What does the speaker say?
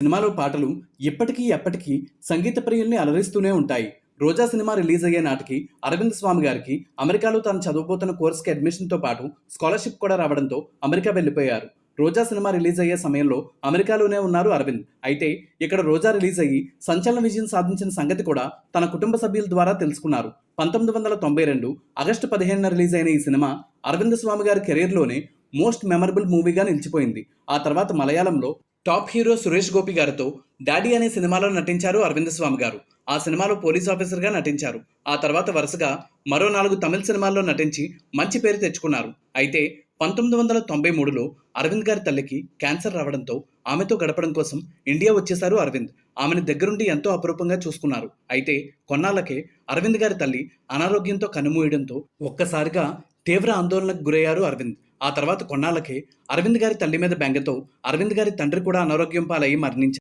సినిమాలో పాటలు ఇప్పటికీ ఎప్పటికీ సంగీత ప్రియుల్ని అలరిస్తూనే ఉంటాయి. రోజా సినిమా రిలీజ్ అయ్యే నాటికి అరవింద్ స్వామి గారికి అమెరికాలో తాను చదవబోతున్న కోర్సుకి అడ్మిషన్తో పాటు స్కాలర్షిప్ కూడా రావడంతో అమెరికా వెళ్ళిపోయారు. రోజా సినిమా రిలీజ్ అయ్యే సమయంలో అమెరికాలోనే ఉన్నారు అరవింద్. అయితే ఇక్కడ రోజా రిలీజ్ అయ్యి సంచలన విజయం సాధించిన సంగతి కూడా తన కుటుంబ సభ్యుల ద్వారా తెలుసుకున్నారు. 1992 ఆగస్టు 15న రిలీజ్ అయిన ఈ సినిమా అరవింద్ స్వామి గారి కెరీర్లోనే మోస్ట్ మెమరబుల్ మూవీగా నిలిచిపోయింది. ఆ తర్వాత మలయాళంలో టాప్ హీరో సురేష్ గోపి గారితో డాడీ అనే సినిమాలో నటించారు అరవింద్ స్వామి గారు. ఆ సినిమాలో పోలీస్ ఆఫీసర్గా నటించారు. ఆ తర్వాత వరుసగా మరో 4 తమిళ సినిమాల్లో నటించి మంచి పేరు తెచ్చుకున్నారు. అయితే 1993లో అరవింద్ గారి తల్లికి క్యాన్సర్ రావడంతో ఆమెతో గడపడం కోసం ఇండియా వచ్చేశారు అరవింద్. ఆమెను దగ్గరుండి ఎంతో అపురూపంగా చూసుకున్నారు. అయితే కొన్నాళ్లకే అరవింద్ గారి తల్లి అనారోగ్యంతో కన్నుమూయడంతో ఒక్కసారిగా తీవ్ర ఆందోళనకు గురయ్యారు అరవింద్. ఆ తర్వాత కొన్నాళ్లకే అరవింద్ గారి తల్లి మీద బెంగతో అరవింద్ గారి తండ్రి కూడా అనారోగ్యం పాలయ్యి మరణించారు.